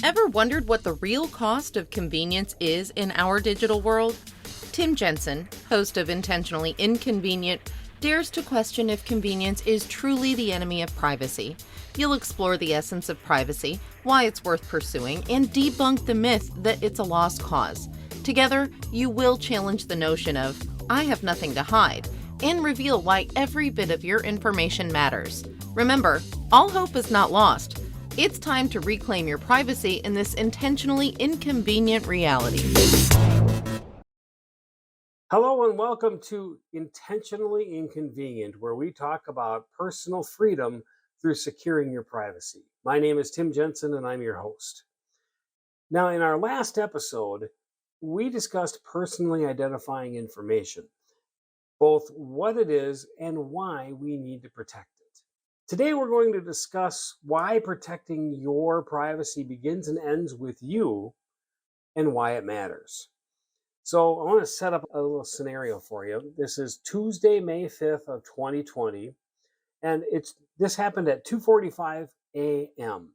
Ever wondered what the real cost of convenience is in our digital world? Tim Jensen, host of Intentionally Inconvenient, dares to question if convenience is truly the enemy of privacy. You'll explore the essence of privacy, why it's worth pursuing, and debunk the myth that it's a lost cause. Together, you will challenge the notion of, I have nothing to hide, and reveal why every bit of your information matters. Remember, all hope is not lost. It's time to reclaim your privacy in this intentionally inconvenient reality. Hello and welcome to Intentionally Inconvenient, where we talk about personal freedom through securing your privacy. My name is Tim Jensen and I'm your host. Now, in our last episode, we discussed personally identifying information, both what it is and why we need to protect it. Today, we're going to discuss why protecting your privacy begins and ends with you and why it matters. So I want to set up a little scenario for you. This is Tuesday, May 5th of 2020, and this happened at 2:45 a.m.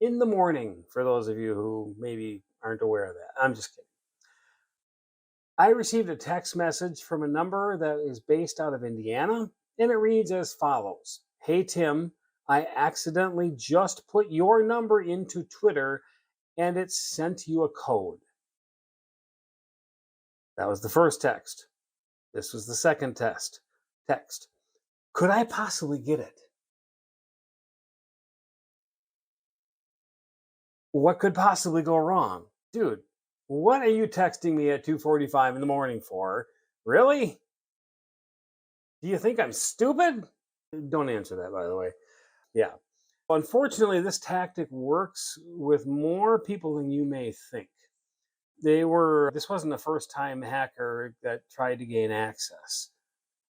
in the morning, for those of you who maybe aren't aware of that. I'm just kidding. I received a text message from a number that is based out of Indiana, and it reads as follows. Hey, Tim, I accidentally just put your number into Twitter, and it sent you a code. That was the first text. This was the second text. Could I possibly get it? What could possibly go wrong? Dude, what are you texting me at 2:45 in the morning for? Really? Do you think I'm stupid? Don't answer that, by the way. Yeah. Unfortunately, this tactic works with more people than you may think. This wasn't the first time hacker that tried to gain access.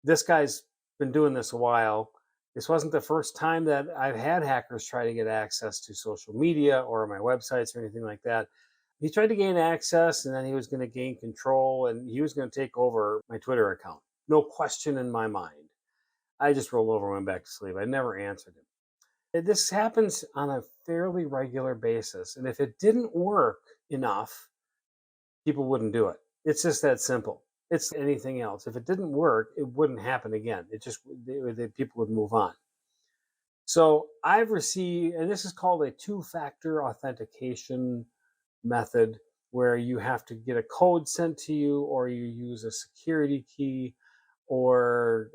This guy's been doing this a while. This wasn't the first time that I've had hackers try to get access to social media or my websites or anything like that. He tried to gain access and then he was going to gain control and he was going to take over my Twitter account. No question in my mind. I just rolled over and went back to sleep. I never answered him. This happens on a fairly regular basis. And if it didn't work enough, people wouldn't do it. It's just that simple. It's anything else. If it didn't work, it wouldn't happen again. People would move on. So I've received, and this is called a two-factor authentication method, where you have to get a code sent to you, or you use a security key, or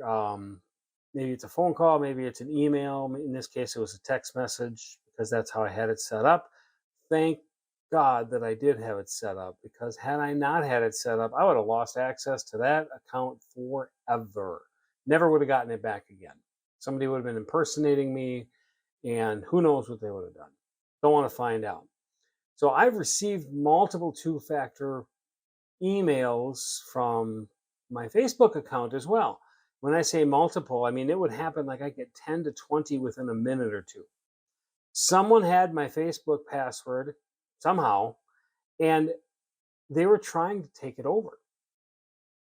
maybe it's a phone call, maybe it's an email. In this case, it was a text message because that's how I had it set up. Thank God that I did have it set up, because had I not had it set up, I would have lost access to that account forever. Never would have gotten it back again. Somebody would have been impersonating me, and who knows what they would have done. Don't want to find out. So I've received multiple two-factor emails from my Facebook account as well. When I say multiple, I mean it would happen like I get 10 to 20 within a minute or two. Someone had my Facebook password somehow, and they were trying to take it over.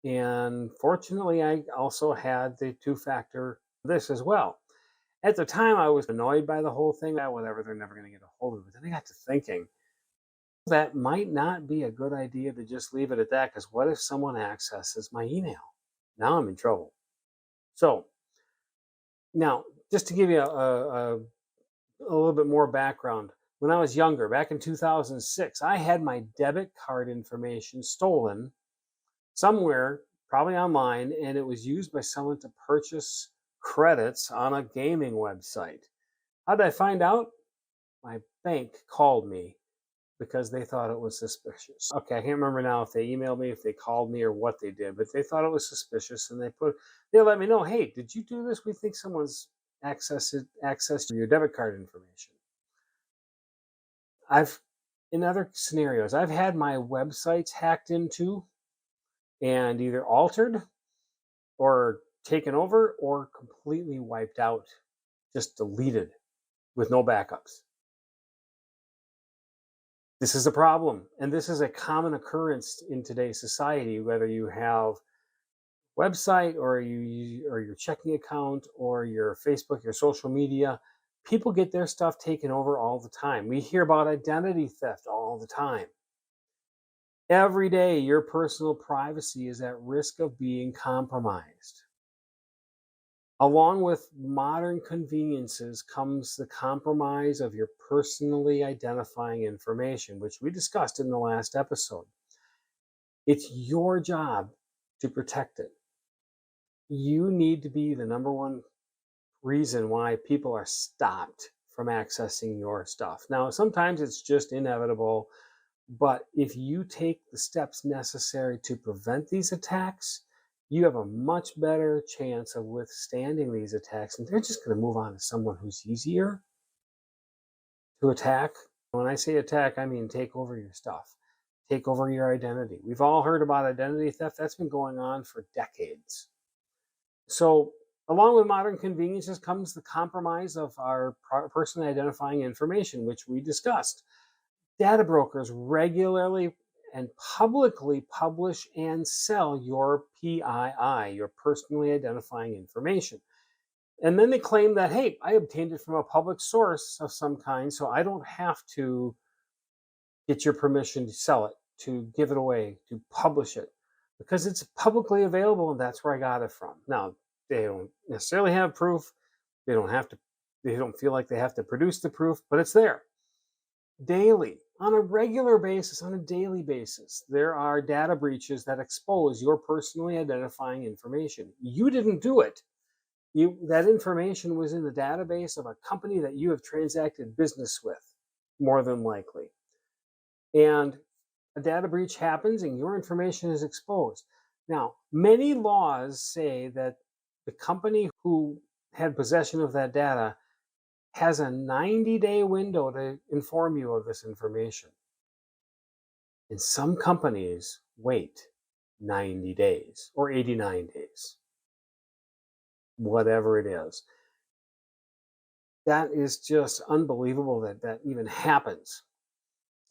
And fortunately, I also had the two-factor this as well. At the time, I was annoyed by the whole thing. Whatever, they're never going to get a hold of it. Then I got to thinking, that might not be a good idea to just leave it at that, because what if someone accesses my email? Now I'm in trouble. So now, just to give you a little bit more background, when I was younger, back in 2006, I had my debit card information stolen somewhere, probably online, and it was used by someone to purchase credits on a gaming website. How did I find out? My bank called me because they thought it was suspicious. Okay, I can't remember now if they emailed me, if they called me, or what they did, but they thought it was suspicious, and they let me know, hey, did you do this? We think someone's accessed your debit card information. In other scenarios, I've had my websites hacked into and either altered or taken over or completely wiped out, just deleted with no backups. This is a problem, and this is a common occurrence in today's society, whether you have a website or your checking account or your Facebook, your social media. People get their stuff taken over all the time. We hear about identity theft all the time. Every day, your personal privacy is at risk of being compromised. Along with modern conveniences comes the compromise of your personally identifying information, which we discussed in the last episode. It's your job to protect it. You need to be the number one reason why people are stopped from accessing your stuff. Now, sometimes it's just inevitable, but if you take the steps necessary to prevent these attacks, you have a much better chance of withstanding these attacks, and they're just going to move on to someone who's easier to attack. When I say attack, I mean take over your stuff, take over your identity. We've all heard about identity theft. That's been going on for decades. So, along with modern conveniences comes the compromise of our personally identifying information, which we discussed. Data brokers regularly and publicly publish and sell your PII, your personally identifying information. And then they claim that, hey, I obtained it from a public source of some kind, so I don't have to get your permission to sell it, to give it away, to publish it, because it's publicly available and that's where I got it from. Now, they don't necessarily have proof. They don't feel like they have to produce the proof, but it's there. Daily, on a regular basis, on a daily basis, there are data breaches that expose your personally identifying information. You didn't do it. That information was in the database of a company that you have transacted business with, more than likely. And a data breach happens and your information is exposed. Now, many laws say that the company who had possession of that data has a 90-day window to inform you of this information. And some companies wait 90 days or 89 days, whatever it is. That is just unbelievable that that even happens.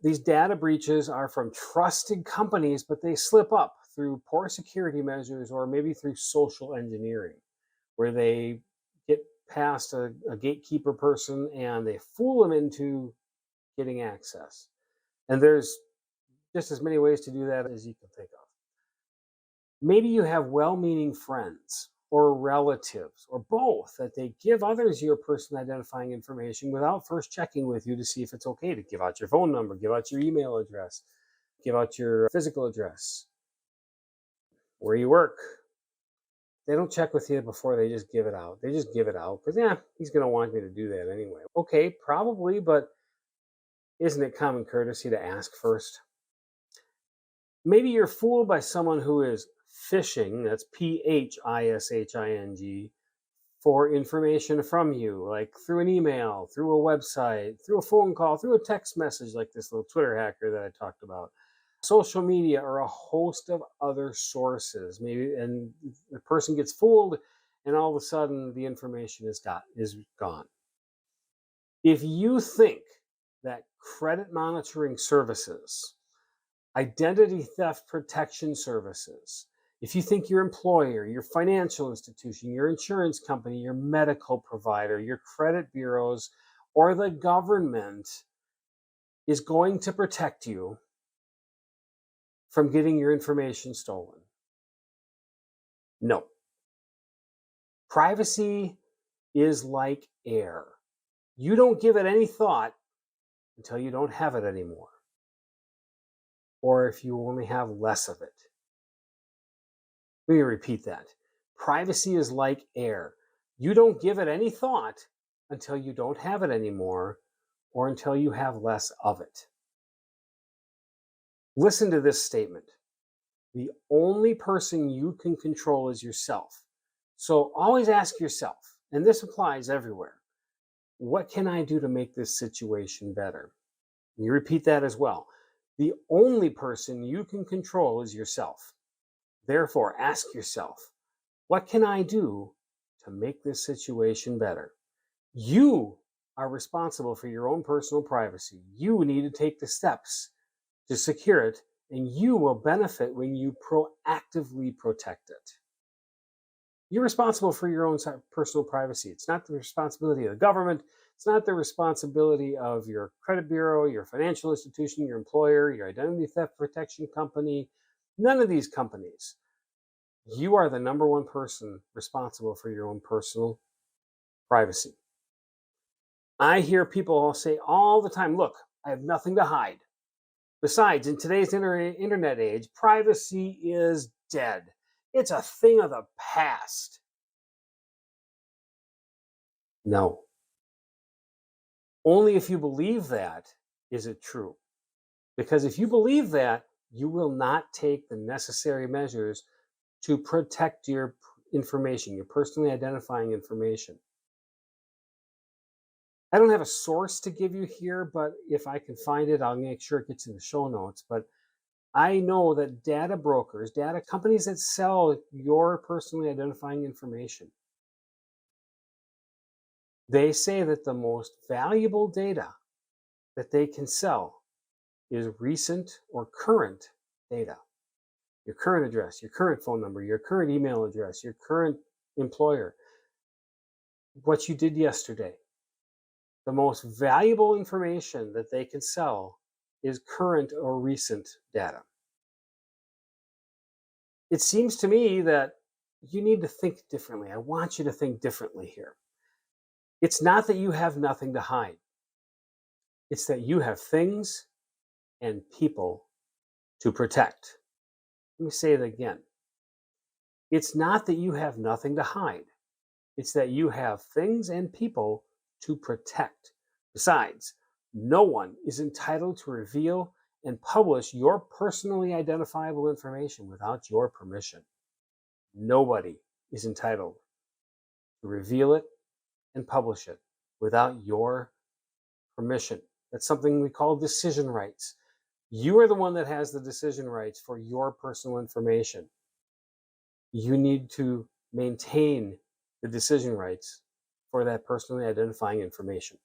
These data breaches are from trusted companies, but they slip up through poor security measures or maybe through social engineering, where they get past a gatekeeper person and they fool them into getting access. And there's just as many ways to do that as you can think of. Maybe you have well-meaning friends or relatives or both that they give others your personal identifying information without first checking with you to see if it's okay to give out your phone number, give out your email address, give out your physical address, where you work. They don't check with you before they just give it out. They just give it out because, he's going to want me to do that anyway. Okay, probably, but isn't it common courtesy to ask first? Maybe you're fooled by someone who is phishing, that's PHISHING, for information from you, like through an email, through a website, through a phone call, through a text message like this little Twitter hacker that I talked about, social media, or a host of other sources. Maybe, and the person gets fooled and all of a sudden the information is gone. If you think that credit monitoring services, identity theft protection services, if you think your employer, your financial institution, your insurance company, your medical provider, your credit bureaus, or the government is going to protect you from getting your information stolen, no. Privacy is like air. You don't give it any thought until you don't have it anymore, or if you only have less of it. Let me repeat that. Privacy is like air. You don't give it any thought until you don't have it anymore, or until you have less of it. Listen to this statement. The only person you can control is yourself. So always ask yourself, and this applies everywhere, what can I do to make this situation better? And you repeat that as well. The only person you can control is yourself. Therefore, ask yourself, what can I do to make this situation better? You are responsible for your own personal privacy. You need to take the steps to secure it, and you will benefit when you proactively protect it. You're responsible for your own personal privacy. It's not the responsibility of the government. It's not the responsibility of your credit bureau, your financial institution, your employer, your identity theft protection company, none of these companies. You are the number one person responsible for your own personal privacy. I hear people all say all the time, look, I have nothing to hide. Besides, in today's internet age, privacy is dead. It's a thing of the past. No. Only if you believe that is it true. Because if you believe that, you will not take the necessary measures to protect your information, your personally identifying information. I don't have a source to give you here, but if I can find it, I'll make sure it gets in the show notes. But I know that data brokers, data companies that sell your personally identifying information, they say that the most valuable data that they can sell is recent or current data. Your current address, your current phone number, your current email address, your current employer, what you did yesterday. The most valuable information that they can sell is current or recent data. It seems to me that you need to think differently. I want you to think differently here. It's not that you have nothing to hide. It's that you have things and people to protect. Let me say it again. It's not that you have nothing to hide. It's that you have things and people to protect. Besides, no one is entitled to reveal and publish your personally identifiable information without your permission. Nobody is entitled to reveal it and publish it without your permission. That's something we call decision rights. You are the one that has the decision rights for your personal information. You need to maintain the decision rights for that personally identifying information.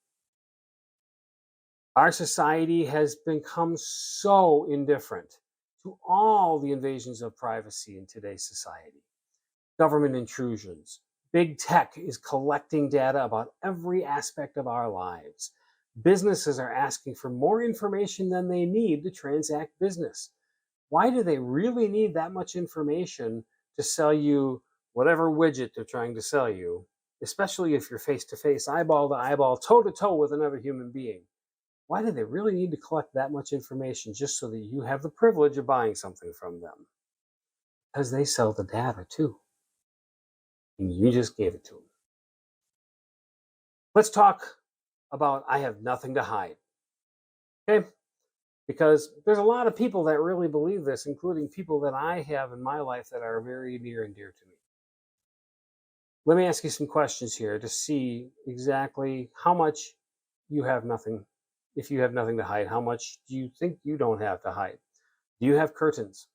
Our society has become so indifferent to all the invasions of privacy in today's society. Government intrusions. Big tech is collecting data about every aspect of our lives. Businesses are asking for more information than they need to transact business. Why do they really need that much information to sell you whatever widget they're trying to sell you, especially if you're face-to-face, eyeball to eyeball, toe-to-toe with another human being? Why do they really need to collect that much information just so that you have the privilege of buying something from them? Because they sell the data too. And you just gave it to them. Let's talk about I have nothing to hide. Okay? Because there's a lot of people that really believe this, including people that I have in my life that are very near and dear to me. Let me ask you some questions here to see exactly how much you have nothing. If you have nothing to hide, how much do you think you don't have to hide? Do you have curtains?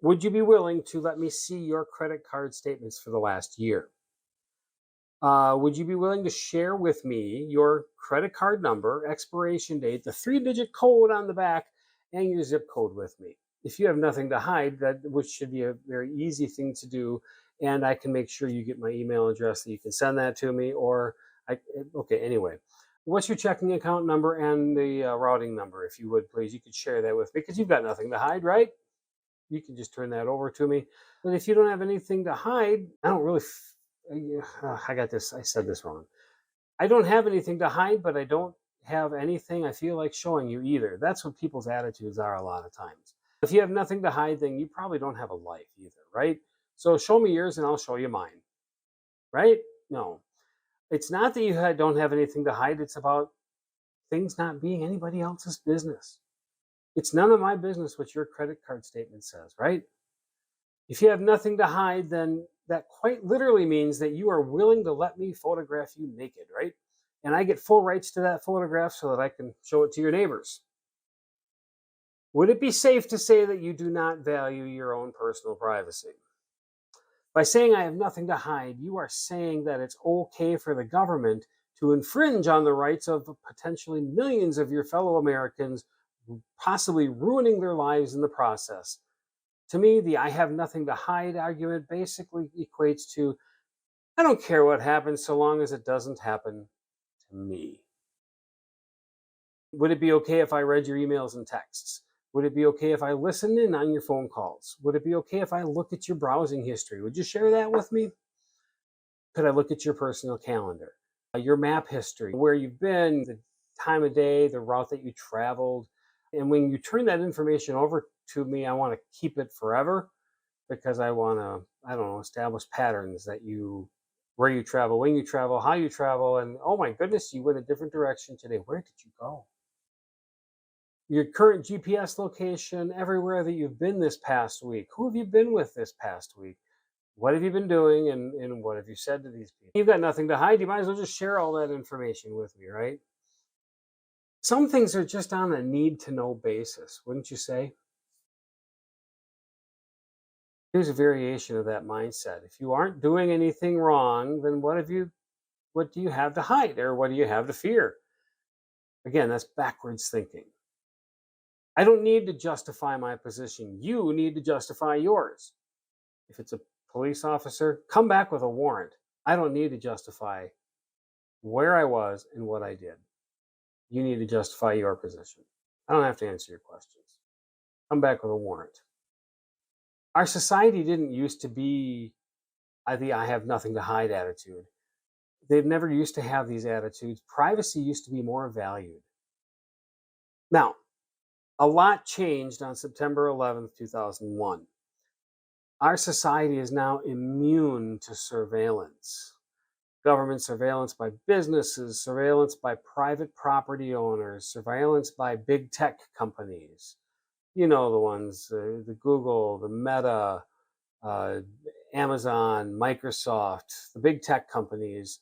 Would you be willing to let me see your credit card statements for the last year? Would you be willing to share with me your credit card number, expiration date, the 3-digit code on the back, and your zip code with me? If you have nothing to hide, which should be a very easy thing to do, and I can make sure you get my email address that you can send that to me, anyway. What's your checking account number and the routing number, if you would, please? You could share that with me because you've got nothing to hide, right? You can just turn that over to me. But if you don't have anything to hide, I don't really... I said this wrong. I don't have anything to hide, but I don't have anything I feel like showing you either. That's what people's attitudes are a lot of times. If you have nothing to hide, then you probably don't have a life either, right? So show me yours and I'll show you mine, right? No. It's not that you don't have anything to hide. It's about things not being anybody else's business. It's none of my business what your credit card statement says, right? If you have nothing to hide, then that quite literally means that you are willing to let me photograph you naked, right? And I get full rights to that photograph so that I can show it to your neighbors. Would it be safe to say that you do not value your own personal privacy? By saying I have nothing to hide, you are saying that it's okay for the government to infringe on the rights of potentially millions of your fellow Americans, possibly ruining their lives in the process. To me, the I have nothing to hide argument basically equates to I don't care what happens so long as it doesn't happen to me. Would it be okay if I read your emails and texts? Would it be okay if I listen in on your phone calls? Would it be okay if I look at your browsing history? Would you share that with me? Could I look at your personal calendar, your map history, where you've been, the time of day, the route that you traveled? And when you turn that information over to me, I want to keep it forever because I want to, I don't know, establish patterns that where you travel, when you travel, how you travel. And oh my goodness, you went a different direction today. Where did you go? Your current GPS location, everywhere that you've been this past week. Who have you been with this past week? What have you been doing, and what have you said to these people? You've got nothing to hide. You might as well just share all that information with me, right? Some things are just on a need to know basis, wouldn't you say? Here's a variation of that mindset. If you aren't doing anything wrong, then what do you have to hide, or what do you have to fear? Again, that's backwards thinking. I don't need to justify my position. You need to justify yours. If it's a police officer, come back with a warrant. I don't need to justify where I was and what I did. You need to justify your position. I don't have to answer your questions. Come back with a warrant. Our society didn't used to be the I have nothing to hide attitude. They've never used to have these attitudes. Privacy used to be more valued. Now, a lot changed on September 11th, 2001. Our society is now immune to surveillance. Government surveillance by businesses, surveillance by private property owners, surveillance by big tech companies. You know the ones, the Google, the Meta, uh, Amazon, Microsoft, the big tech companies.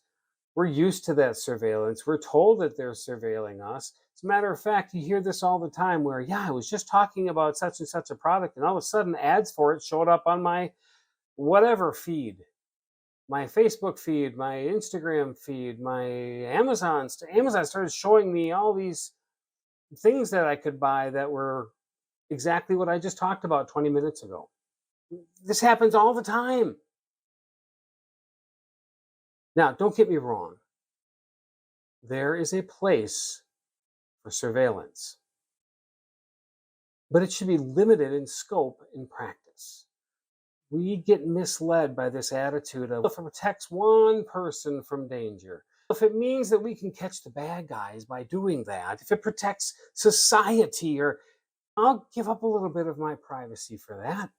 We're used to that surveillance. We're told that they're surveilling us. As a matter of fact, you hear this all the time where, yeah, I was just talking about such and such a product, and all of a sudden ads for it showed up on my whatever feed, my Facebook feed, my Instagram feed, my Amazon. Amazon started showing me all these things that I could buy that were exactly what I just talked about 20 minutes ago. This happens all the time. Now, don't get me wrong. There is a place for surveillance, but it should be limited in scope and practice. We get misled by this attitude of if it protects one person from danger, if it means that we can catch the bad guys by doing that, if it protects society, or I'll give up a little bit of my privacy for that.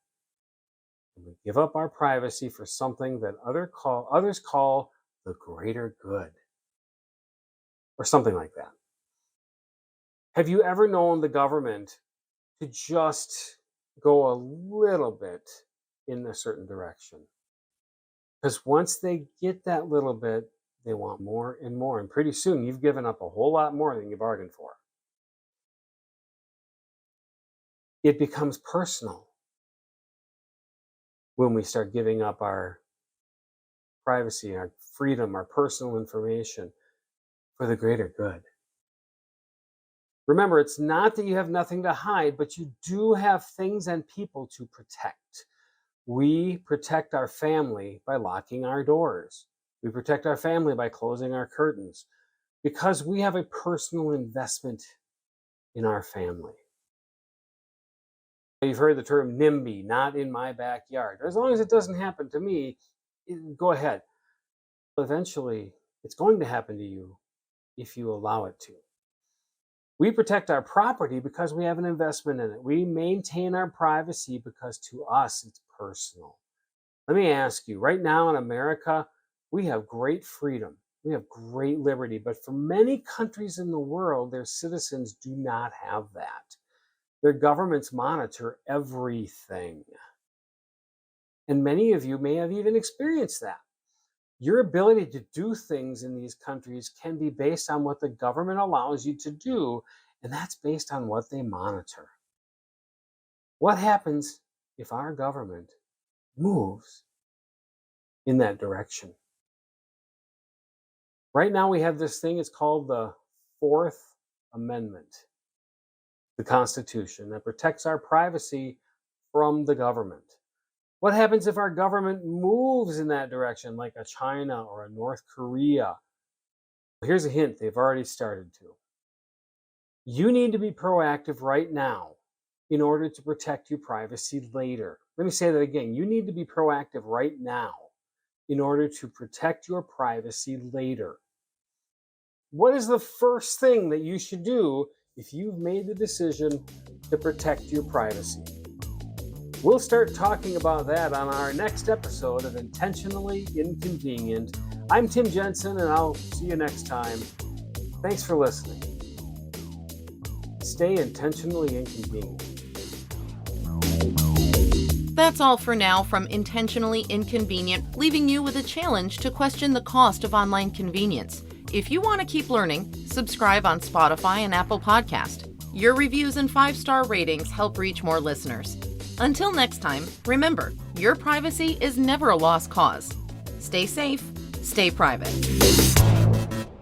And we give up our privacy for something that others call the greater good, or something like that. Have you ever known the government to just go a little bit in a certain direction? Because once they get that little bit, they want more and more. And pretty soon you've given up a whole lot more than you bargained for. It becomes personal when we start giving up our privacy, our freedom, our personal information for the greater good. Remember, it's not that you have nothing to hide, but you do have things and people to protect. We protect our family by locking our doors. We protect our family by closing our curtains because we have a personal investment in our family. You've heard the term NIMBY, not in my backyard. As long as it doesn't happen to me, go ahead. Eventually, it's going to happen to you if you allow it to. We protect our property because we have an investment in it. We maintain our privacy because to us, it's personal. Let me ask you, right now in America, we have great freedom. We have great liberty. But for many countries in the world, their citizens do not have that. Their governments monitor everything. And many of you may have even experienced that. Your ability to do things in these countries can be based on what the government allows you to do, and that's based on what they monitor. What happens if our government moves in that direction? Right now we have this thing, it's called the Fourth Amendment, the Constitution, that protects our privacy from the government. What happens if our government moves in that direction, like a China or a North Korea? Here's a hint, they've already started to. You need to be proactive right now in order to protect your privacy later. Let me say that again. You need to be proactive right now in order to protect your privacy later. What is the first thing that you should do if you've made the decision to protect your privacy? We'll start talking about that on our next episode of Intentionally Inconvenient. I'm Tim Jensen, and I'll see you next time. Thanks for listening. Stay intentionally inconvenient. That's all for now from Intentionally Inconvenient, leaving you with a challenge to question the cost of online convenience. If you want to keep learning, subscribe on Spotify and Apple Podcast. Your reviews and 5-star ratings help reach more listeners. Until next time, remember, your privacy is never a lost cause. Stay safe, stay private.